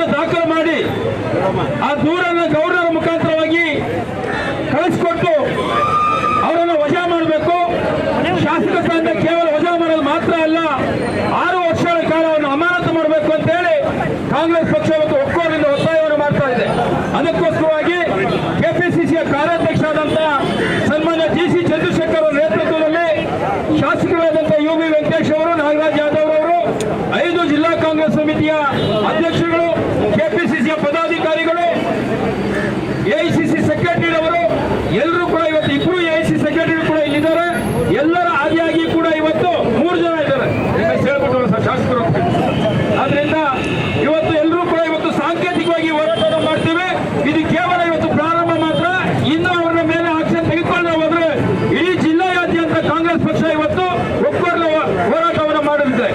ದೂರನ್ನು ದಾಖಲು ಮಾಡಿ ಆ ದೂರನ್ನು ಗೌರ್ನರ್ ಮುಖಾಂತರವಾಗಿ ಕಳಿಸಿಕೊಟ್ಟು ಅವರನ್ನು ವಜಾ ಮಾಡಬೇಕು. ಶಾಸಕ ಸ್ಥಾನದ ಕೇವಲ ವಜಾ ಮಾಡೋದು ಮಾತ್ರ ಅಲ್ಲ, 6 ವರ್ಷಗಳ ಕಾಲ ಅವರನ್ನು ಅಮಾನತು ಮಾಡಬೇಕು ಅಂತ ಹೇಳಿ ಕಾಂಗ್ರೆಸ್ ಪಕ್ಷ ಇವತ್ತು ಒಕ್ಕೊರಲಿಂದ ಒತ್ತಾಯವನ್ನು ಮಾಡ್ತಾ ಇದೆ. ಅದಕ್ಕೋಸ್ಕರವಾಗಿ ಕೆಪಿಸಿಸಿಯ ಕಾರ್ಯಾಧ್ಯಕ್ಷರಾದಂತಹ ಸನ್ಮಾನ್ಯ ಜಿಸಿ ಚಂದ್ರಶೇಖರ್ ಅವರ ನೇತೃತ್ವದಲ್ಲಿ ಶಾಸಕರಾದಂತಹ ಯುಬಿ ವೆಂಕಟೇಶ್ ಅವರು, ನಾಗರಾಜ್ ಯಾದವ್ ಅವರು, 5 ಜಿಲ್ಲಾ ಕಾಂಗ್ರೆಸ್ ಸಮಿತಿಯ ಅಧ್ಯಕ್ಷರುಗಳು, ಕೆಪಿಸಿಸಿಯ ಪದಾಧಿಕಾರಿಗಳು, ಎಐಸಿಸಿ ಸೆಕ್ರೆಟರಿ ಅವರು ಎಲ್ಲರೂ ಕೂಡ ಇವತ್ತು 2 ಎಐಸಿಸಿ ಸೆಕ್ರೆಟರಿ ಕೂಡ ಇಲ್ಲಿದ್ದಾರೆ. ಎಲ್ಲರ ಆದಿಯಾಗಿ ಕೂಡ ಇವತ್ತು 3 ಜನ ಇದ್ದಾರೆ ಹೇಳ್ಬಿಟ್ಟು ಶಾಸಕರು. ಆದ್ರಿಂದ ಇವತ್ತು ಎಲ್ಲರೂ ಕೂಡ ಇವತ್ತು ಸಾಂಕೇತಿಕವಾಗಿ ಹೋರಾಟ ಮಾಡ್ತೀವಿ. ಇದು ಕೇವಲ ಇವತ್ತು ಪ್ರಾರಂಭ ಮಾತ್ರ. ಇನ್ನು ಅವರ ಮೇಲೆ ಆಕ್ಷನ್ ತೆಗೆದುಕೊಂಡು ಹೋದ್ರೆ ಇಡೀ ಜಿಲ್ಲೆಯಾದ್ಯಂತ ಕಾಂಗ್ರೆಸ್ ಪಕ್ಷ ಇವತ್ತು ಒಕ್ಕೊರಲ ಹೋರಾಟವನ್ನು ಮಾಡಲಿದೆ.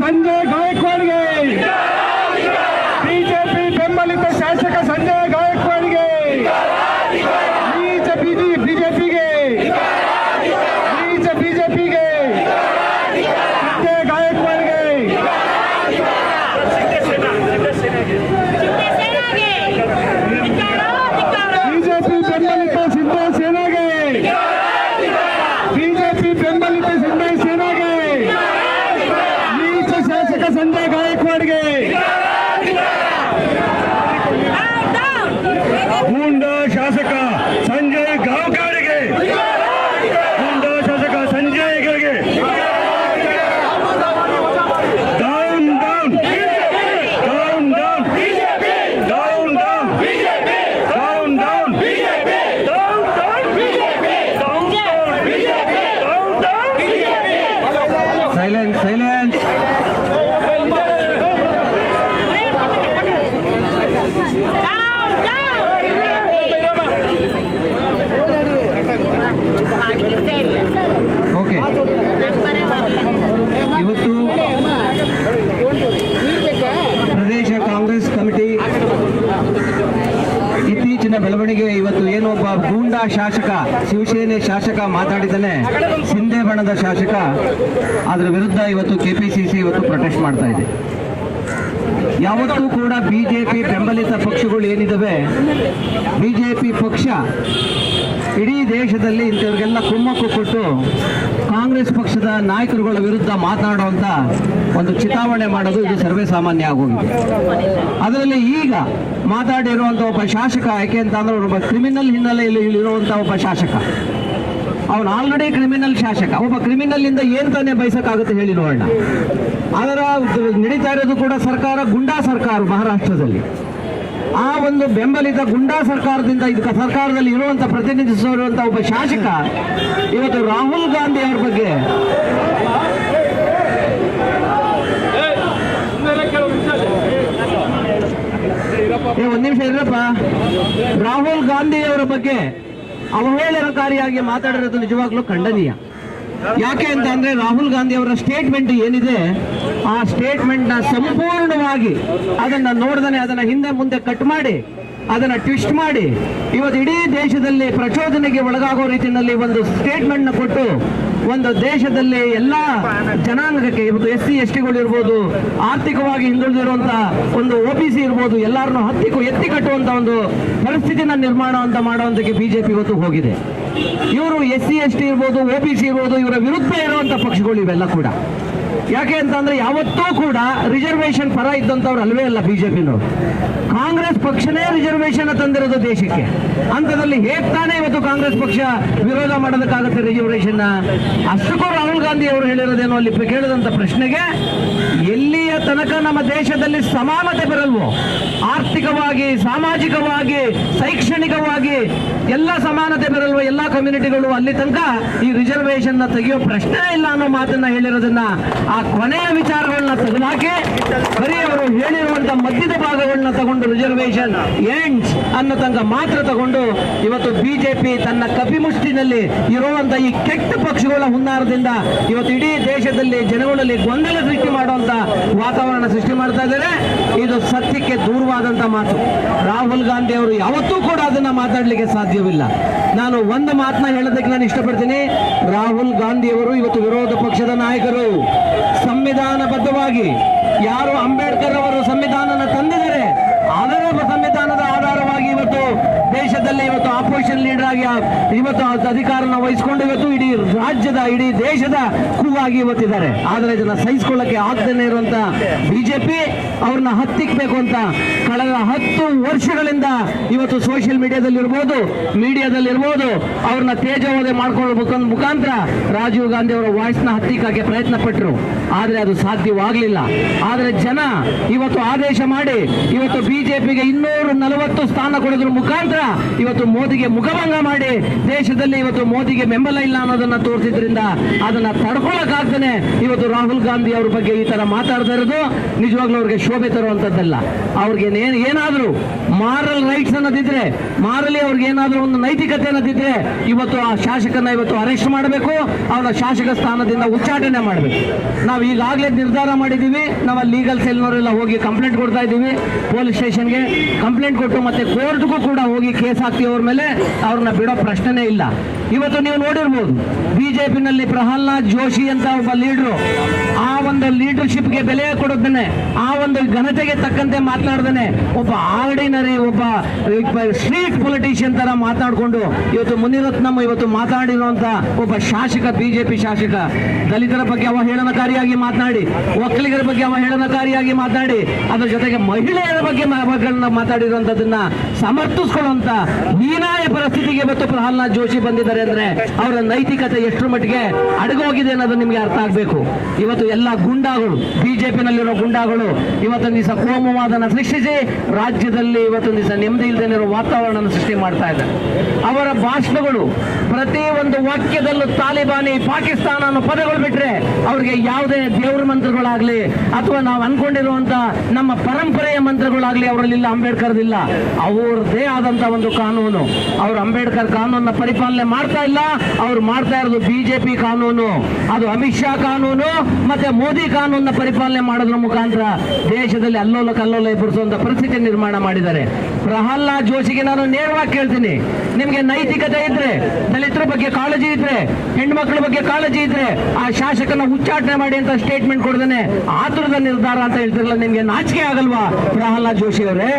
ಸಂಜಯ್ ಗಾಯಕ್ವಾಡ್ಗೆ, ಬಿಜೆಪಿ ಬೆಂಬಲಿತ ಶಾಸಕ ಸಂಜಯ್ ಗಾಯಕ್ವಾಡ್ಗೆ, ಬಿಜೆಪಿಗೆ ಸಂಜಯ್ ಗಾಯಕ್ವಾಡ್ಗೆ, ಬಿಜೆಪಿ ಬೆಂಬಲಿತ ಸಿಂಧು ಸೇನಾಗೆ, ಬಿಜೆಪಿ ಬೆಂಬಲಿತ ಸಿಂಧು ಸೇನಾಗೆ, ಶಾಸಕ ಸಂಜಯ್ ಗಾಯಕ್ವಾಡ್ಗೆ, ಗೂಂಡಾ ಶಾಸಕ ಸಂಜಯ್ ಗಾಯಕ್ವಾಡ್ಗೆ, ಗೂಂಡಾ ಶಾಸಕ ಸಂಜಯ್ ಗಳಿಗೆ down down down down down down down down ಹೆಚ್ಚಿನ ಬೆಳವಣಿಗೆ ಇವತ್ತು ಏನು ಒಬ್ಬ ಗೂಂಡಾ ಶಾಸಕ, ಶಿವಸೇನೆ ಶಾಸಕ ಮಾತಾಡಿದ್ದಾನೆ, ಸಿಂಧೆ ಬಣದ ಶಾಸಕ, ಅದರ ವಿರುದ್ಧ ಇವತ್ತು ಕೆಪಿಸಿಸಿ ಇವತ್ತು ಪ್ರೊಟೆಸ್ಟ್ ಮಾಡ್ತಾ ಇದೆ. ಯಾವತ್ತೂ ಕೂಡ ಬಿಜೆಪಿ ಬೆಂಬಲಿತ ಪಕ್ಷಗಳು ಏನಿದ್ದಾವೆ, ಬಿಜೆಪಿ ಪಕ್ಷ ಇಡೀ ದೇಶದಲ್ಲಿ ಇಂಥವ್ರಿಗೆಲ್ಲ ಕುಮ್ಮಕ್ಕು ಕೊಟ್ಟು ಕಾಂಗ್ರೆಸ್ ಪಕ್ಷದ ನಾಯಕರುಗಳ ವಿರುದ್ಧ ಮಾತನಾಡುವಂಥ ಒಂದು ಚಿತಾವಣೆ ಮಾಡೋದು ಇದು ಸರ್ವೇ ಸಾಮಾನ್ಯ ಆಗೋಗಿದೆ. ಅದರಲ್ಲಿ ಈಗ ಮಾತಾಡಿರುವಂಥ ಒಬ್ಬ ಶಾಸಕ, ಯಾಕೆ ಅಂತ ಅಂದ್ರೆ ಒಬ್ಬ ಕ್ರಿಮಿನಲ್ ಹಿನ್ನೆಲೆಯಲ್ಲಿ ಇರುವಂಥ ಒಬ್ಬ ಶಾಸಕ, ಅವನು ಆಲ್ರೆಡಿ ಕ್ರಿಮಿನಲ್ ಶಾಸಕ. ಒಬ್ಬ ಕ್ರಿಮಿನಲ್ ಇಂದ ಏನ್ ತಾನೇ ಬಯಸಕ್ಕಾಗುತ್ತೆ ಹೇಳಿ ನೋಡೋಣ. ಅದರ ನಡೀತಾ ಇರೋದು ಕೂಡ ಸರ್ಕಾರ ಗುಂಡಾ ಸರ್ಕಾರ ಮಹಾರಾಷ್ಟ್ರದಲ್ಲಿ. ಆ ಒಂದು ಬೆಂಬಲಿತ ಗುಂಡಾ ಸರ್ಕಾರದಿಂದ ಇದಕ್ಕೆ ಸರ್ಕಾರದಲ್ಲಿ ಇರುವಂತ ಪ್ರತಿನಿಧಿಸಿರುವಂತ ಒಬ್ಬ ಶಾಸಕ ಇವತ್ತು ರಾಹುಲ್ ಗಾಂಧಿ ಅವ್ರ ಬಗ್ಗೆ ಒಂದ್ ನಿಮಿಷ ಇರಪ್ಪ, ರಾಹುಲ್ ಗಾಂಧಿ ಅವರ ಬಗ್ಗೆ ಅವಹೇಳನಕಾರಿಯಾಗಿ ಮಾತಾಡಿರೋದು ನಿಜವಾಗ್ಲೂ ಖಂಡನೀಯ. ಯಾಕೆ ಅಂತ ಅಂದ್ರೆ ರಾಹುಲ್ ಗಾಂಧಿ ಅವರ ಸ್ಟೇಟ್ಮೆಂಟ್ ಏನಿದೆ, ಆ ಸ್ಟೇಟ್ಮೆಂಟ್ ನ ಸಂಪೂರ್ಣವಾಗಿ ಅದನ್ನ ನೋಡ್ದಾನೆ ಅದನ್ನ ಹಿಂದೆ ಮುಂದೆ ಕಟ್ ಮಾಡಿ ಅದನ್ನ ಟ್ವಿಸ್ಟ್ ಮಾಡಿ ಇವತ್ತು ಇಡೀ ದೇಶದಲ್ಲಿ ಪ್ರಚೋದನೆಗೆ ಒಳಗಾಗೋ ರೀತಿಯಲ್ಲಿ ಒಂದು ಸ್ಟೇಟ್ಮೆಂಟ್ ನ ಕೊಟ್ಟು ಒಂದು ದೇಶದಲ್ಲಿ ಎಲ್ಲಾ ಜನಾಂಗಕ್ಕೆ ಇವತ್ತು SC STಗಳು ಇರ್ಬೋದು, ಆರ್ಥಿಕವಾಗಿ ಹಿಂದುಳಿದಿರುವಂತ ಒಂದು OBC ಇರ್ಬೋದು, ಎಲ್ಲರನ್ನು ಎತ್ತಿ ಕಟ್ಟುವಂತ ಒಂದು ಪರಿಸ್ಥಿತಿನ ನಿರ್ಮಾಣ ಅಂತ ಮಾಡುವಂತಕ್ಕೆ ಬಿಜೆಪಿ ಇವತ್ತು ಹೋಗಿದೆ. ಇವರು SC ST ಇರ್ಬೋದು, OBC ಇರ್ಬೋದು, ಇವರ ವಿರುದ್ಧ ಇರುವಂತ ಪಕ್ಷಗಳು ಇವೆಲ್ಲ ಕೂಡ. ಯಾಕೆ ಅಂತಂದ್ರೆ ಯಾವತ್ತೂ ಕೂಡ ರಿಸರ್ವೇಶನ್ ಪರ ಇದ್ದಂಥವ್ರು ಅಲ್ವೇ ಅಲ್ಲ ಬಿಜೆಪಿನವರು. ಕಾಂಗ್ರೆಸ್ ಪಕ್ಷನೇ ರಿಸರ್ವೇಶನ್ ತಂದಿರೋದು ದೇಶಕ್ಕೆ. ಅಂತದಲ್ಲಿ ಹೇಗ್ ತಾನೇ ಇವತ್ತು ಕಾಂಗ್ರೆಸ್ ಪಕ್ಷ ವಿರೋಧ ಮಾಡೋದಕ್ಕಾಗುತ್ತೆ ರಿಸರ್ವೇಶನ್? ಅಷ್ಟಕ್ಕೂ ರಾಹುಲ್ ಗಾಂಧಿ ಅವರು ಹೇಳಿರೋದೇನೋ ಅಲ್ಲಿ ಕೇಳಿದಂತ ಪ್ರಶ್ನೆಗೆ, ಎಲ್ಲಿಯ ತನಕ ನಮ್ಮ ದೇಶದಲ್ಲಿ ಸಮಾನತೆ ಬರಲ್ವೋ, ಆರ್ಥಿಕವಾಗಿ, ಸಾಮಾಜಿಕವಾಗಿ, ಶೈಕ್ಷಣಿಕವಾಗಿ ಎಲ್ಲ ಸಮಾನತೆ ಬರಲ್ವೋ ಎಲ್ಲ ಕಮ್ಯುನಿಟಿಗಳು, ಅಲ್ಲಿ ತನಕ ಈ ರಿಸರ್ವೇಶನ್ ನ ತೆಗೆಯೋ ಪ್ರಶ್ನೆ ಇಲ್ಲ ಅನ್ನೋ ಮಾತನ್ನ ಹೇಳಿರೋದನ್ನ ಆ ಕೊನೆಯ ವಿಚಾರಗಳನ್ನ ತೆಗೆದುಹಾಕಿ ಬರೀ ಅವರು ಹೇಳಿರುವಂತ ಮಧ್ಯದ ಭಾಗಗಳನ್ನ ತಗೊಂಡು ರಿಸರ್ವೇಶನ್ ಎಂಡ್ಸ್ ಅನ್ನೋ ತನಕ ಮಾತ್ರ ತಗೊಂಡು ಇವತ್ತು ಬಿಜೆಪಿ ತನ್ನ ಕಪಿಮುಷ್ಟಿನಲ್ಲಿ ಇರುವಂತ ಈ ಕೆಟ್ಟ ಪಕ್ಷಗಳ ಹುನ್ನಾರದಿಂದ ಇವತ್ತು ಇಡೀ ದೇಶದಲ್ಲಿ ಜನಗಳಲ್ಲಿ ಗೊಂದಲ ಸೃಷ್ಟಿ ಮಾಡುವಂತ ವಾತಾವರಣ ಸೃಷ್ಟಿ ಮಾಡ್ತಾ ಇದ್ದಾರೆ. ಇದು ಸತ್ಯಕ್ಕೆ ದೂರವಾದಂತ ಮಾತು. ರಾಹುಲ್ ಗಾಂಧಿ ಅವರು ಯಾವತ್ತೂ ಕೂಡ ಅದನ್ನ ಮಾತಾಡ್ಲಿಕ್ಕೆ ಸಾಧ್ಯವಿಲ್ಲ. ನಾನು ಒಂದು ಮಾತನ್ನ ಹೇಳೋದಕ್ಕೆ ನಾನು ಇಷ್ಟಪಡ್ತೀನಿ. ರಾಹುಲ್ ಗಾಂಧಿ ಅವರು ಇವತ್ತು ವಿರೋಧ ಪಕ್ಷದ ನಾಯಕರು. ಸಂವಿಧಾನಬದ್ಧವಾಗಿ ಯಾರು ಅಂಬೇಡ್ಕರ್ ಅವರು ಸಂವಿಧಾನನ ತಂದಿದ್ದಾರೆ, ಅದರ ಸಂವಿಧಾನದ ಆಧಾರವಾಗಿ ಇವತ್ತು ದೇಶದಲ್ಲಿ ಇವತ್ತು ಆಪೋಸಿಷನ್ ಲೀಡರ್ ಆಗಿ ಇವತ್ತು ಅಧಿಕಾರನ ವಹಿಸಿಕೊಂಡು ಇವತ್ತು ಇಡೀ ರಾಜ್ಯದ, ಇಡೀ ದೇಶದ ಕೂವಾಗಿ ಇವತ್ತಿದ್ದಾರೆ. ಆದರೆ ಇದನ್ನ ಸಹಿಸಿಕೊಳ್ಳಕ್ಕೆ ಆಗದೇನೆ ಇರುವಂತ ಬಿಜೆಪಿ ಅವ್ರನ್ನ ಹತ್ತಿಕ್ಬೇಕು ಅಂತ ಕಳೆದ 10 ವರ್ಷಗಳಿಂದ ಇವತ್ತು ಸೋಷಿಯಲ್ ಮೀಡಿಯಾದಲ್ಲಿ ಇರ್ಬೋದು ಅವ್ರನ್ನ ತೇಜೋವಧೆ ಮಾಡ್ಕೊಳ್ಳೋ ಮುಖಾಂತರ ರಾಜೀವ್ ಗಾಂಧಿ ಅವರ ವಾಯ್ಸ್ ನ ಹತ್ತಿಕ್ಕಕ್ಕೆ ಪ್ರಯತ್ನ ಪಟ್ಟರು. ಆದ್ರೆ ಅದು ಸಾಧ್ಯವಾಗಲಿಲ್ಲ. ಆದ್ರೆ ಜನ ಇವತ್ತು ಆದೇಶ ಮಾಡಿ ಇವತ್ತು ಬಿಜೆಪಿಗೆ 240 ಸ್ಥಾನ ಕೊಡೋದ್ರ ಮುಖಾಂತರ ಇವತ್ತು ಮೋದಿಗೆ ಮುಖಭಂಗ ಮಾಡಿ ದೇಶದಲ್ಲಿ ಇವತ್ತು ಮೋದಿಗೆ ಬೆಂಬಲ ಇಲ್ಲ ಅನ್ನೋದನ್ನ ತೋರಿಸಿದ್ರಿಂದ ಅದನ್ನ ತಡ್ಕೊಳ್ಳಕ್ಕಾಗ್ತಾನೆ ಇವತ್ತು ರಾಹುಲ್ ಗಾಂಧಿ ಅವ್ರ ಬಗ್ಗೆ ಈ ತರ ಮಾತಾಡ್ತಾ ಇರೋದು ನಿಜವಾಗ್ಲೂ ಅವ್ರಿಗೆ ಶೋಭೆ ತರುವಂತದ್ದಲ್ಲ. ಅವ್ರಿಗೆ ಏನಾದ್ರೂ ಮಾರಲ್ ರೈಟ್ಸ್ ಅನ್ನೋದಿದ್ರೆ, ಮಾರಲಿ ಅವ್ರಿಗೆ ಏನಾದ್ರೂ ಒಂದು ನೈತಿಕತೆ ಅನ್ನೋದಿದ್ರೆ ಇವತ್ತು ಆ ಶಾಸಕನ ಇವತ್ತು ಅರೆಸ್ಟ್ ಮಾಡಬೇಕು, ಅವನ ಶಾಸಕ ಸ್ಥಾನದಿಂದ ಉಚ್ಚಾಟನೆ ಮಾಡಬೇಕು. ನಾವು ಈಗಾಗಲೇ ನಿರ್ಧಾರ ಮಾಡಿದ್ದೀವಿ. ನಾವು ಲೀಗಲ್ ಸೆಲ್ನವರೆಲ್ಲ ಹೋಗಿ ಕಂಪ್ಲೇಂಟ್ ಕೊಡ್ತಾ ಇದ್ದೀವಿ, ಪೊಲೀಸ್ ಸ್ಟೇಷನ್ಗೆ ಕಂಪ್ಲೇಂಟ್ ಕೊಟ್ಟು ಮತ್ತೆ ಕೋರ್ಟ್ಗೂ ಕೂಡ ಹೋಗಿ ಕೇಸ್ ಹಾಕ್ತೀವಿ ಅವ್ರ ಮೇಲೆ. ಅವ್ರನ್ನ ಬಿಡೋ ಪ್ರಶ್ನೆನೇ ಇಲ್ಲ. ಇವತ್ತು ನೀವು ನೋಡಿರ್ಬೋದು ಬಿಜೆಪಿನಲ್ಲಿ ಪ್ರಹ್ಲಾದ್ ಜೋಶಿ ಅಂತ ಒಬ್ಬ ಲೀಡರು, ಆ ಒಂದು ಲೀಡರ್ಶಿಪ್ಗೆ ಬೆಲೆ ಕೊಡೋದನ್ನೇ, ಆ ಒಂದು ಘನತೆಗೆ ತಕ್ಕಂತೆ ಮಾತನಾಡ್ದಾನೆ, ಒಬ್ಬ ಆರ್ಡಿನರಿ ಒಬ್ಬ ಸ್ಟ್ರೀಟ್ ಪೊಲಿಟಿಷಿಯನ್ ತರ ಮಾತಾಡಿಕೊಂಡು ಇವತ್ತು ಮುನಿರತ್ನಂ ಇವತ್ತು ಮಾತಾಡಿರುವಂತ ಒಬ್ಬ ಶಾಸಕ, ಬಿಜೆಪಿ ಶಾಸಕ, ದಲಿತರ ಬಗ್ಗೆ ಅವಹೇಳನಕಾರಿಯಾಗಿ ಮಾತನಾಡಿ, ಒಕ್ಕಲಿಗರ ಬಗ್ಗೆ ಅವಹೇಳನಕಾರಿಯಾಗಿ ಮಾತನಾಡಿ, ಅದರ ಜೊತೆಗೆ ಮಹಿಳೆಯರ ಬಗ್ಗೆ ಮಾತಾಡಿರುವಂತದನ್ನ ಸಮರ್ಥಿಸ್ಕೊಳ್ಳುವಂತ ಹೀನಾಯ ಪರಿಸ್ಥಿತಿಗೆ ಇವತ್ತು ಪ್ರಹ್ಲಾದ್ ಜೋಶಿ ಬಂದಿದ್ದಾರೆ ಅಂದ್ರೆ ಅವರ ನೈತಿಕತೆ ಎಷ್ಟರ ಮಟ್ಟಿಗೆ ಅಡಗೋಗಿದೆ ಅನ್ನೋದು ನಿಮ್ಗೆ ಅರ್ಥ ಆಗ್ಬೇಕು. ಇವತ್ತು ಎಲ್ಲ ಗುಂಡಾಗಳು, ಬಿಜೆಪಿನಲ್ಲಿರೋ ಗುಂಡಾಗಳು ಇವತ್ತು ದಿವಸ ಕೋಮುವಾದನ ಸೃಷ್ಟಿಸಿ ರಾಜ್ಯದಲ್ಲಿ ಇವತ್ತು ದಿವಸ ನೆಮ್ಮದಿ ಇಲ್ಲದೆ ಇರೋ ವಾತಾವರಣ ಸೃಷ್ಟಿ ಮಾಡ್ತಾ ಇದ್ದಾರೆ. ಅವರ ಭಾಷಣಗಳು ಪ್ರತಿ ಒಂದು ವಾಕ್ಯದಲ್ಲೂ ತಾಲಿಬಾನಿ, ಪಾಕಿಸ್ತಾನ ಅನ್ನೋ ಪದಗಳು ಬಿಟ್ರೆ ಅವ್ರಿಗೆ ಯಾವುದೇ ದೇವರ ಮಂತ್ರಗಳಾಗ್ಲಿ ಅಥವಾ ನಾವು ಅನ್ಕೊಂಡಿರುವಂತ ನಮ್ಮ ಪರಂಪರೆಯ ಮಂತ್ರಗಳಾಗ್ಲಿ ಅವರಲ್ಲಿಲ್ಲ, ಅಂಬೇಡ್ಕರ್ದಿಲ್ಲ. ಅವ್ರದ್ದೇ ಆದಂತ ಒಂದು ಕಾನೂನು, ಅವರ ಅವರು ಅಂಬೇಡ್ಕರ್ ಕಾನೂನನ್ನ ಪರಿಪಾಲನೆ ಮಾಡ್ತಾ ಇಲ್ಲ. ಅವ್ರು ಮಾಡ್ತಾ ಇರೋದು ಬಿಜೆಪಿ ಕಾನೂನು, ಅದು ಅಮಿತ್ ಶಾ ಕಾನೂನು ಮತ್ತೆ ಮೋದಿ ಕಾನೂನನ್ನ ಪರಿಪಾಲನೆ ಮಾಡೋದ್ರ ಮುಖಾಂತರ ದೇಶದಲ್ಲಿ ಅಲ್ಲೋಲ ಕಲ್ಲೋಲ ಎಬ್ಬರಿಸುವಂತ ಪರಿಸ್ಥಿತಿ ನಿರ್ಮಾಣ ಮಾಡಿದ್ದಾರೆ. ಪ್ರಹ್ಲಾದ್ ಜೋಶಿಗೆ ನಾನು ನೇರವಾಗಿ ಕೇಳ್ತೀನಿ, ನಿಮ್ಗೆ ನೈತಿಕತೆ ಇದ್ರೆ, ದಲಿತರ ಬಗ್ಗೆ ಕಾಳಜಿ ಇದ್ರೆ, ಹೆಣ್ಮಕ್ಳ ಬಗ್ಗೆ ಕಾಳಜಿ ಇದ್ರೆ ಆ ಶಾಸಕನ ಉಚ್ಚಾಟನೆ ಮಾಡಿ ಅಂತ ಸ್ಟೇಟ್ಮೆಂಟ್ ಕೊಡ್ದೇನೆ ಆತುರದ ನಿರ್ಧಾರ ಅಂತ ಹೇಳ್ತಿರಲ್ಲ, ನಿಮ್ಗೆ ನಾಚಿಕೆ ಆಗಲ್ವಾ ಪ್ರಹ್ಲಾದ್ ಜೋಶಿ ಅವರೇ?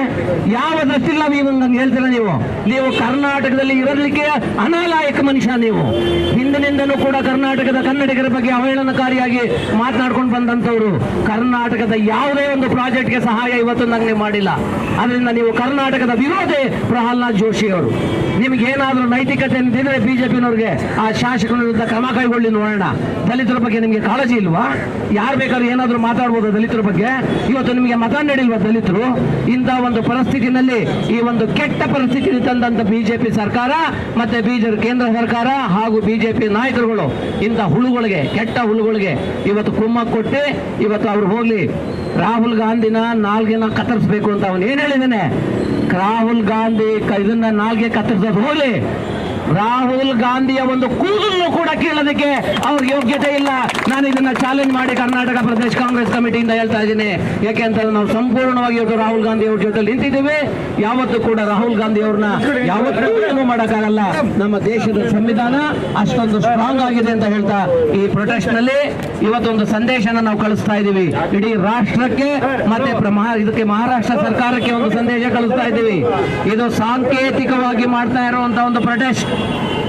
ಯಾವ ದೃಷ್ಟಿಲ್ಲ ನೀವು ಹೇಳ್ತೀರಾ? ನೀವು ಕರ್ನಾಟಕದಲ್ಲಿ ಇರಲಿಕ್ಕೆ ಅನಾಲಾಯಕ ಮನುಷ್ಯ. ನೀವು ಹಿಂದಿನಿಂದಲೂ ಕೂಡ ಕರ್ನಾಟಕದ ಕನ್ನಡಿಗರ ಬಗ್ಗೆ ಅವಹೇಳನಕಾರಿಯಾಗಿ ಮಾತನಾಡ್ಕೊಂಡು ಬಂದಂತವ್ರು. ಕರ್ನಾಟಕದ ಯಾವುದೇ ಒಂದು ಪ್ರಾಜೆಕ್ಟ್ಗೆ ಸಹಾಯ ಇವತ್ತು ನಂಗೆ ಮಾಡಿಲ್ಲ. ಅದರಿಂದ ನೀವು ಕರ್ನಾಟಕದ ವಿರೋಧಿ ಪ್ರಹ್ಲಾದ್ ಜೋಶಿ ಅವರು. ನಿಮ್ಗೆ ಏನಾದ್ರೂ ನೈತಿಕತೆ ಅಂತಿದ್ರೆ ಬಿಜೆಪಿನವ್ರಿಗೆ ಆ ಶಾಸಕರ ವಿರುದ್ಧ ಕ್ರಮ ಕೈಗೊಳ್ಳಿ ನೋಡೋಣ. ದಲಿತರ ಬಗ್ಗೆ ನಿಮ್ಗೆ ಕಾಳಜಿ ಇಲ್ವಾ? ಯಾರು ಬೇಕಾದ್ರೂ ಏನಾದ್ರೂ ಮಾತಾಡ್ಬೋದು ದಲಿತರ ಬಗ್ಗೆ? ಇವತ್ತು ನಿಮಗೆ ಮತ ನೀಡಿಲ್ವಾ ದಲಿತರು? ಇಂಥ ಒಂದು ಪರಿಸ್ಥಿತಿನಲ್ಲಿ, ಈ ಒಂದು ಕೆಟ್ಟ ಪರಿಸ್ಥಿತಿ ತಂದಂತ ಬಿಜೆಪಿ ಸರ್ಕಾರ ಮತ್ತೆ ಕೇಂದ್ರ ಸರ್ಕಾರ ಹಾಗೂ ಬಿಜೆಪಿ ನಾಯಕರುಗಳು ಇಂಥ ಹುಳುಗಳಿಗೆ, ಕೆಟ್ಟ ಹುಳುಗಳಿಗೆ ಇವತ್ತು ಕುಮ್ಮಕ್ಕು ಕೊಟ್ಟು ಇವತ್ತು ಅವ್ರು ಹೋಗ್ಲಿ ರಾಹುಲ್ ಗಾಂಧಿನ ನಾಲ್ಗೆನ ಕತ್ತರಿಸಬೇಕು ಅಂತ ಅವನು ಏನ್ ಹೇಳಿದಾನೆ? ರಾಹುಲ್ ಗಾಂಧಿ ಇದನ್ನ ನಾಲ್ಗೆ ಕತ್ತರಿಸೋದು ಹೋಗ್ಲಿ, ರಾಹುಲ್ ಗಾಂಧಿಯ ಒಂದು ಕೂದಲು ಕೂಡ ಕೀಳೋದಕ್ಕೆ ಅವ್ರ ಯೋಗ್ಯತೆ ಇಲ್ಲ. ನಾನು ಇದನ್ನ ಚಾಲೆಂಜ್ ಮಾಡಿ ಕರ್ನಾಟಕ ಪ್ರದೇಶ ಕಾಂಗ್ರೆಸ್ ಕಮಿಟಿಯಿಂದ ಹೇಳ್ತಾ ಇದ್ದೀನಿ. ಯಾಕೆಂತಂದ್ರೆ ನಾವು ಸಂಪೂರ್ಣವಾಗಿ ಇವತ್ತು ರಾಹುಲ್ ಗಾಂಧಿ ಅವ್ರ ಜೊತೆ ನಿಂತಿದ್ದೀವಿ. ಯಾವತ್ತೂ ಕೂಡ ರಾಹುಲ್ ಗಾಂಧಿ ಅವ್ರನ್ನ ಯಾವತ್ತೂ ಏನು ಮಾಡೋಕ್ಕಾಗಲ್ಲ. ನಮ್ಮ ದೇಶದ ಸಂವಿಧಾನ ಅಷ್ಟೊಂದು ಸ್ಟ್ರಾಂಗ್ ಆಗಿದೆ ಅಂತ ಹೇಳ್ತಾ ಈ ಪ್ರೊಟೆಸ್ಟ್ ನಲ್ಲಿ ಇವತ್ತೊಂದು ಸಂದೇಶನ ನಾವು ಕಳಿಸ್ತಾ ಇದ್ದೀವಿ ಇಡೀ ರಾಷ್ಟ್ರಕ್ಕೆ, ಮತ್ತೆ ಇದಕ್ಕೆ ಮಹಾರಾಷ್ಟ್ರ ಸರ್ಕಾರಕ್ಕೆ ಒಂದು ಸಂದೇಶ ಕಳಿಸ್ತಾ ಇದ್ದೀವಿ. ಇದು ಸಾಂಕೇತಿಕವಾಗಿ ಮಾಡ್ತಾ ಇರುವಂತಹ ಒಂದು ಪ್ರೊಟೆಸ್ಟ್.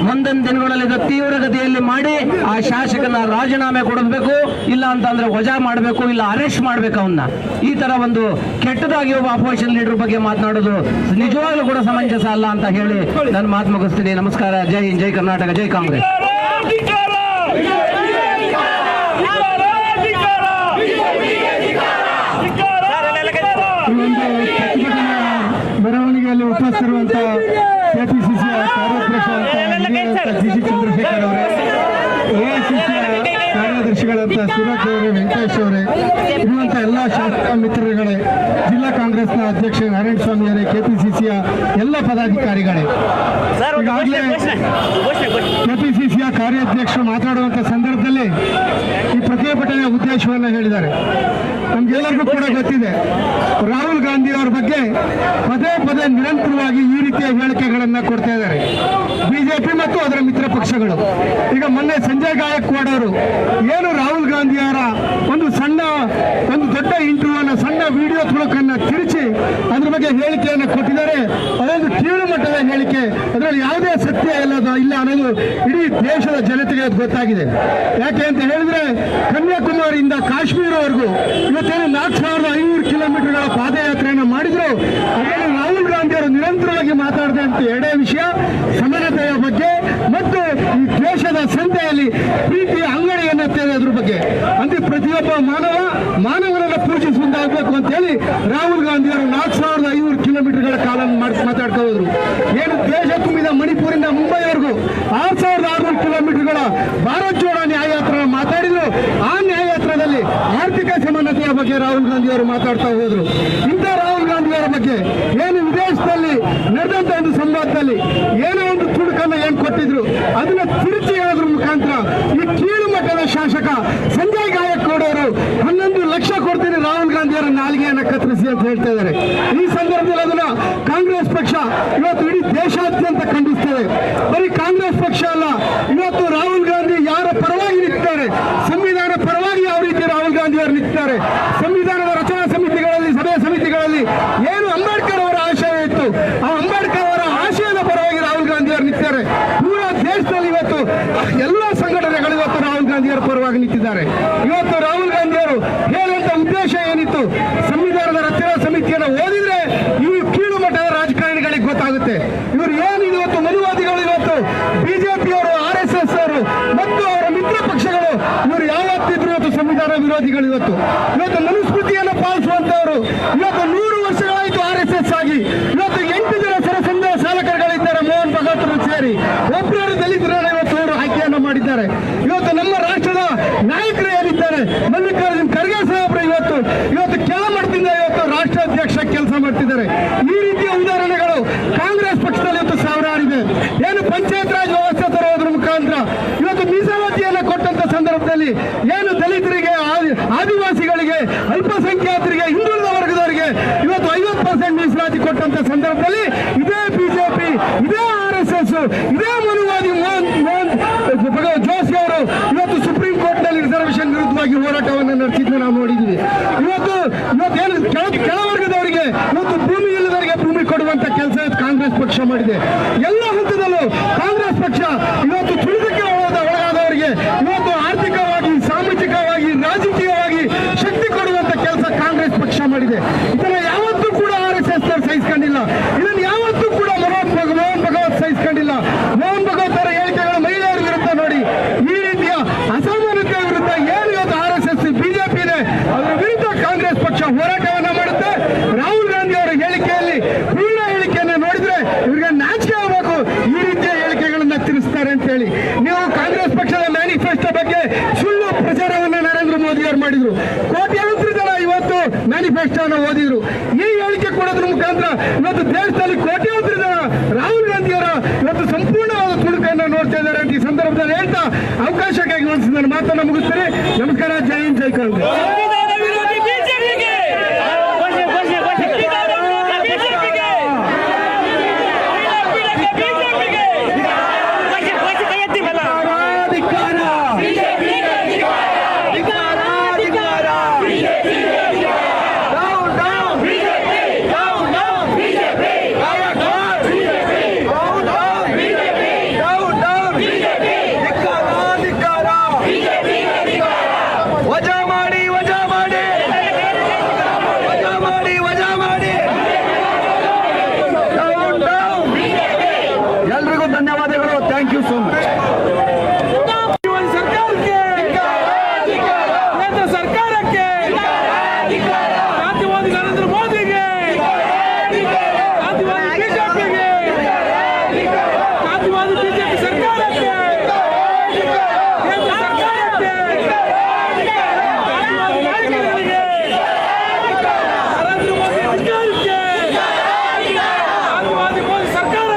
ಮುಂದಿನ ದಿನಗಳಲ್ಲಿ ಇದು ತೀವ್ರಗತಿಯಲ್ಲಿ ಮಾಡಿ ಆ ಶಾಸಕನ ರಾಜೀನಾಮೆ ಕೊಡಬೇಕು, ಇಲ್ಲ ಅಂತಂದ್ರೆ ವಜಾ ಮಾಡಬೇಕು, ಇಲ್ಲ ಅರೆಸ್ಟ್ ಮಾಡಬೇಕು ಅವನ್ನ. ಈ ತರ ಒಂದು ಕೆಟ್ಟದಾಗಿ ಒಬ್ಬ ಅಪೋಸಿಷನ್ ಲೀಡರ್ ಬಗ್ಗೆ ಮಾತನಾಡೋದು ನಿಜವಾಗ್ಲೂ ಕೂಡ ಸಮಂಜಸ ಅಲ್ಲ ಅಂತ ಹೇಳಿ ನಾನು ಮಾತು ಮುಗಿಸ್ತೀನಿ. ನಮಸ್ಕಾರ. ಜೈ ಹಿಂದ್, ಜೈ ಕರ್ನಾಟಕ, ಜೈ ಕಾಂಗ್ರೆಸ್. ಮೆರವಣಿಗೆಯಲ್ಲಿ ಉಪಸ್ಥಿತಿರುವಂತಹ ಕೆಪಿಸಿಸಿಯ ಕಾರ್ಯಾಧ್ಯಕ್ಷ ಜಿಸಿ ಚಂದ್ರಶೇಖರ್ ಅವರೇ, ಎಐಸಿಸಿಯ ಕಾರ್ಯದರ್ಶಿಗಳಂತ ಸೂರಜ್ ಅವರೇ, ವೆಂಕಟೇಶ್ ಅವರೇ, ಇರುವಂತ ಎಲ್ಲ ಶಾಸಕ ಮಿತ್ರರುಗಳೇ, ಜಿಲ್ಲಾ ಕಾಂಗ್ರೆಸ್ನ ಅಧ್ಯಕ್ಷ ನಾರಾಯಣ ಸ್ವಾಮಿ ಅವರೇ, ಕೆಪಿಸಿಸಿಯ ಎಲ್ಲ ಪದಾಧಿಕಾರಿಗಳೇ, ಈಗಾಗಲೇ ಕೆಪಿಸಿಸಿಯ ಕಾರ್ಯಾಧ್ಯಕ್ಷರು ಮಾತಾಡುವಂತ ಸಂದರ್ಭದಲ್ಲಿ ಈ ಪ್ರತಿಭಟನೆಯ ಉದ್ದೇಶವನ್ನು ಹೇಳಿದ್ದಾರೆ. ನಮ್ಗೆಲ್ಲರಿಗೂ ಕೂಡ ಗೊತ್ತಿದೆ, ರಾಹುಲ್ ಗಾಂಧಿ ಅವರ ಬಗ್ಗೆ ಪದೇ ಪದೇ ನಿರಂತರವಾಗಿ ಈ ರೀತಿಯ ಹೇಳಿಕೆಗಳನ್ನ ಕೊಡ್ತಾ ಇದ್ದಾರೆ ಬಿಜೆಪಿ ಮತ್ತು ಅದರ ಮಿತ್ರ ಪಕ್ಷಗಳು. ಈಗ ಮೊನ್ನೆ ಸಂಜಯ್ ಗಾಯಕ್ವಾಡ್ ಅವರು ಏನು ರಾಹುಲ್ ಗಾಂಧಿ ಅವರ ಒಂದು ದೊಡ್ಡ ಇಂಟರ್ವ್ಯೂನ ಸಣ್ಣ ವಿಡಿಯೋ ತುಣುಕನ್ನ ತಿರುಚಿ ಅದ್ರ ಬಗ್ಗೆ ಹೇಳಿಕೆಯನ್ನು ಕೊಟ್ಟಿದ್ದಾರೆ. ಅದೊಂದು ಕೀಳು ಮಟ್ಟದ ಹೇಳಿಕೆ, ಅದರಲ್ಲಿ ಯಾವುದೇ ಸತ್ಯ ಇಲ್ಲ ಅನ್ನೋದು ಇಡೀ ದೇಶದ ಜನತೆಗೆ ಗೊತ್ತಾಗಿದೆ. ಯಾಕೆ ಅಂತ ಹೇಳಿದ್ರೆ ಕನ್ಯಾಕುಮಾರಿಯಿಂದ ಕಾಶ್ಮೀರವರೆಗೂ ಇವತ್ತೇನು 4500 ಕಿಲೋಮೀಟರ್ಗಳ ಪಾದಯಾತ್ರೆಯನ್ನು ಮಾಡಿದ್ರು. ಅದರಲ್ಲಿ ರಾಹುಲ್ ಗಾಂಧಿ ಅವರು ನಿರಂತರವಾಗಿ ಮಾತಾಡಿದಂತ ಎರಡೇ ವಿಷಯ, ಸಮಾನತೆಯ ಬಗ್ಗೆ ಮತ್ತು ಈ ದೇಶದ ಸಂತೆಯಲ್ಲಿ ಪ್ರೀತಿಯ ಅಂಗಡಿಯನ್ನು ತೆರೆಯೋದ್ರ ಬಗ್ಗೆ. ಅಂದ್ರೆ ಪ್ರತಿಯೊಬ್ಬ ಮಾನವನನ್ನ ಪೂಜಿಸಿ ಮುಂದಾಗಬೇಕು ಅಂತ ಹೇಳಿ ರಾಹುಲ್ ಗಾಂಧಿ ಅವರು 4500 ಕಿಲೋಮೀಟರ್ಗಳ ಕಾಲ ಮಾತಾಡ್ತಾ ಹೋದ್ರು. ಏನು ದೇಶ ತುಂಬಿದ ಮಣಿಪುರಿಂದ ಮುಂಬೈವರೆಗೂ 6600 ಕಿಲೋಮೀಟರ್ಗಳ ಭಾರತ್ ಜೋಡೋ ನ್ಯಾಯಯಾತ್ರೆ ಮಾತಾಡಿದ್ರು. ಆ ನ್ಯಾಯಯಾತ್ರದಲ್ಲಿ ಆರ್ಥಿಕ ಸಮಾನತೆಯ ಬಗ್ಗೆ ರಾಹುಲ್ ಗಾಂಧಿ ಅವರು ಮಾತಾಡ್ತಾ ಹೋದ್ರು. ಇಂಥ ರಾಹುಲ್ ಗಾಂಧಿ ಅವರ ಬಗ್ಗೆ ಏನು ವಿದೇಶದಲ್ಲಿ ನಡೆದಂತ ಒಂದು ಸಂವಾದದಲ್ಲಿ ಏನೋ ಒಂದು ತುಣುಕನ್ನ ಏನ್ ಕೊಟ್ಟಿದ್ರು ಅದನ್ನ ತಿರುಚಿ ಹೇಳೋದ್ರ ಮುಖಾಂತರ ಈ ಕೀಳು ಮಟ್ಟದ ಶಾಸಕ ಸಂಜಯ್ ಗಾಯಕ್ವಾಡ್ ಅವರು 11 ಲಕ್ಷ ಕೊಡ್ತೀನಿ ರಾಹುಲ್ ಗಾಂಧಿ ಅವರ ನಾಲಿಗೆಯನ್ನ ಕತ್ತರಿಸಿ ಅಂತ ಹೇಳ್ತಾ ಇದ್ದಾರೆ. ಈ ಸಂದರ್ಭದಲ್ಲಿ ಅದನ್ನ ಕಾಂಗ್ರೆಸ್ ಪಕ್ಷ ಇವತ್ತು ಇಡೀ ದೇಶಾದ್ಯಂತ ಖಂಡಿಸ್ತೇವೆ. ಬರೀ ಕಾಂಗ್ರೆಸ್ ಪಕ್ಷ ಅಲ್ಲ, ಇವತ್ತು ರಾಹುಲ್ ಗಾಂಧಿ ಯಾರ ಪರವಾಗಿ ನಿಂತಿದ್ದಾರೆ, ಸಂವಿಧಾನ ಪರವಾಗಿ ಯಾವ ರೀತಿ ರಾಹುಲ್ ಗಾಂಧಿ ಅವರು ನಿಂತಿದ್ದಾರೆ. ಸಂವಿಧಾನದ ರಚನಾ ಸಮಿತಿಗಳಲ್ಲಿ, ಸಭೆ ಸಮಿತಿಗಳಲ್ಲಿ ಏನು ಅಂಬೇಡ್ಕರ್ ಅವರ ಆಶಯ ಇತ್ತು, ಆ ಅಂಬೇಡ್ಕರ್ ಅವರ ಆಶಯದ ಪರವಾಗಿ ರಾಹುಲ್ ಗಾಂಧಿ ಅವರು ನಿಂತಿದ್ದಾರೆ. ಪೂರಾ ದೇಶದಲ್ಲಿ ಇವತ್ತು ಎಲ್ಲ ಸಂಘಟನೆಗಳು ಇವತ್ತು ರಾಹುಲ್ ಗಾಂಧಿ ಅವರ ಪರವಾಗಿ ನಿಂತಿದ್ದಾರೆ. ಇವತ್ತು ರಾಹುಲ್ ಗಾಂಧಿ ಅವರು ಹೇಳುವಂತ ಉದ್ದೇಶ ಏನಿತ್ತು, ಸಂವಿಧಾನದ ರಚನಾ ಸಮಿತಿಯನ್ನು ಓದಿದ್ರೆ ಇವರು ಕೀಳು ಮಟ್ಟದ ರಾಜಕಾರಣಿಗಳಿಗೆ ಗೊತ್ತಾಗುತ್ತೆ. ಇವರು ಏನು ಇವತ್ತು ಮನುವಾದಿಗಳು, ಇವತ್ತು ಬಿಜೆಪಿಯವರು, RSS ಅವರು ಮತ್ತು ಅವರ ಮಿತ್ರ ಪಕ್ಷಗಳು, ಇವರು ಯಾವತ್ತಿದ್ರು ಇವತ್ತು ಸಂವಿಧಾನ ವಿರೋಧಿಗಳು. ಇವತ್ತು ಮನುಸ್ಮೃತಿಯನ್ನು ಪಾಲಿಸುವಂತವರು. ಇವತ್ತು 100 ವರ್ಷಗಳಾಯಿತು RSS ಆಗಿ. ಇವತ್ತು 8 ಜನ ಸರಸಂಘ ಚಾಲಕರುಗಳಿದ್ದಾರೆ, ಮೋಹನ್ ಭಗವತ್ ಸೇರಿ ಒಬ್ಬರು ದಲಿತರನ್ನ ಇವತ್ತು ಅವರು ಆಯ್ಕೆಯನ್ನು ಮಾಡಿದ್ದಾರೆ. ಇವತ್ತು ನಮ್ಮ ರಾಷ್ಟ್ರದ ನಾಯಕರು ಏನಿದ್ದಾರೆ, ಮಲ್ಲಿಕಾರ್ಜುನ್ ಖರ್ಗೆ ಸಾಹೇಬರು ಇವತ್ತು ಕೆಳಮಟ್ಟದಿಂದ ಇವತ್ತು ರಾಷ್ಟ್ರಾಧ್ಯಕ್ಷ ಕೆಲಸ ಮಾಡ್ತಿದ್ದಾರೆ. ಈ ರೀತಿಯ ಉದಾಹರಣೆಗಳು ಕಾಂಗ್ರೆಸ್ ಪಕ್ಷದಲ್ಲಿ ಇವತ್ತು ಸಾವಿರಾರಿದೆ. ಇದೇ ಮನುವಾದಿ ಜೋಶಿ ಅವರು ಇವತ್ತು ಸುಪ್ರೀಂ ಕೋರ್ಟ್ ನಲ್ಲಿ ರಿಸರ್ವೇಶನ್ ವಿರುದ್ಧವಾಗಿ ಹೋರಾಟವನ್ನು ನಡೆಸಿದ್ದು ನಾವು ನೋಡಿದ್ದೀವಿ. ಇವತ್ತೇನು ಕೆಳವರ್ಗದವರಿಗೆ ಇವತ್ತು ಭೂಮಿ ಇಲ್ಲದವರಿಗೆ ಭೂಮಿ ಕೊಡುವಂತ ಕೆಲಸ ಕಾಂಗ್ರೆಸ್ ಪಕ್ಷ ಮಾಡಿದೆ. ಎಲ್ಲ ಹಂತದಲ್ಲೂ ಕಾಂಗ್ರೆಸ್ ಪಕ್ಷ ಇವತ್ತು ತುಳಿತಕ್ಕೆ ಒಳಗಾದವರಿಗೆ ಇವತ್ತು ಆರ್ಥಿಕವಾಗಿ, ಸಾಮಾಜಿಕವಾಗಿ, ರಾಜಕೀಯವಾಗಿ ಶಕ್ತಿ ಕೊಡುವಂತ ಕೆಲಸ ಕಾಂಗ್ರೆಸ್ ಪಕ್ಷ ಮಾಡಿದೆ. ಇದನ್ನ ಯಾವತ್ತೂ ಕೂಡ RSS ಸಹಿಸ್ಕೊಂಡಿಲ್ಲ. ಇದನ್ನು ಯಾವತ್ತೂ ಕೂಡ ಮೋಹನ್ ಭಗವತ್ ಸಹಿಸ್ಕೊಂಡಿಲ್ಲ. ಮೋಹನ್ ಭಗವತ್ ಅವರ ಹೇಳಿಕೆಗಳು ಮಹಿಳೆಯರ ವಿರುದ್ಧ ನೋಡಿ, ಈ ರೀತಿಯ ಅಸಮಾನತೆ ವಿರುದ್ಧ ಏನು ಇವತ್ತು RSS ಬಿಜೆಪಿ ಇದೆ ಅದರ ವಿರುದ್ಧ ಕಾಂಗ್ರೆಸ್ ಪಕ್ಷ ಹೋರಾಟವನ್ನ ಮಾಡುತ್ತೆ. ರಾಹುಲ್ ಗಾಂಧಿ ಅವರ ಹೇಳಿಕೆಯಲ್ಲಿ ಪೂರ್ಣ ಹೇಳಿಕೆಯನ್ನು ನೋಡಿದ್ರೆ ಇವರಿಗೆ ನಾಚಿಕೆ ಆಗಬೇಕು, ಈ ರೀತಿಯ ಹೇಳಿಕೆಗಳನ್ನ ತಿಳಿಸ್ತಾರೆ ಅಂತ ಹೇಳಿ. ನೀವು ಕಾಂಗ್ರೆಸ್ ಪಕ್ಷದ ಮ್ಯಾನಿಫೆಸ್ಟೋ ಬಗ್ಗೆ ಸುಳ್ಳು ಪ್ರಚಾರವನ್ನ ನರೇಂದ್ರ ಮೋದಿ ಅವರು ಮಾಡಿದ್ರು. ಕೋಟ್ಯಾಂತರ ಜನ ಇವತ್ತು ಮ್ಯಾನಿಫೆಸ್ಟೋನ ಓದಿದ್ರು. ಈ ಹೇಳಿಕೆ ಕೊಡೋದ್ರ ಮುಖಾಂತರ ಇವತ್ತು ದೇಶದಲ್ಲಿ ಕೋಟ್ಯಾಂತರ ಜನ ರಾಹುಲ್ ಗಾಂಧಿ ಅವರ ಇವತ್ತು ಸಂಪೂರ್ಣವಾದ ತುಣುಕನ್ನು ನೋಡ್ತಾ ಇದ್ದಾರೆ ಅಂತ ಈ ಸಂದರ್ಭದಲ್ಲಿ ಹೇಳ್ತಾ ಅವಕಾಶಕ್ಕಾಗಿ ನನ್ನ ಮಾತನ್ನು ಮುಗಿಸ್ತೀನಿ. ನಮಸ್ಕಾರ. ಜೈ ಹಿಂದ್, ಜೈ ಕಾಂಗ್ರೆಸ್. ಎಲ್ರಿಗೂ ಧನ್ಯವಾದಗಳು. Thank you so much. ಸರ್ಕಾರಕ್ಕೆ, ಕೇಂದ್ರ ಸರ್ಕಾರಕ್ಕೆ, ಜಾತಿವಾದಿ ನರೇಂದ್ರ ಮೋದಿಗೆ, ಜಾತಿವಾದಿ ಬಿಜೆಪಿಗೆ, ಜಾತಿವಾದಿ ಬಿಜೆಪಿ ಸರ್ಕಾರಕ್ಕೆ, ಕೇಂದ್ರ ಸರ್ಕಾರಕ್ಕೆ, ಜಾತಿವಾದಿ ನಾಯಕರಿಗೆ, ನರೇಂದ್ರ ಮೋದಿ ಸರ್ಕಾರಕ್ಕೆ, ಜಾತಿವಾದಿ ಮೋದಿ ಸರ್ಕಾರಕ್ಕೆ,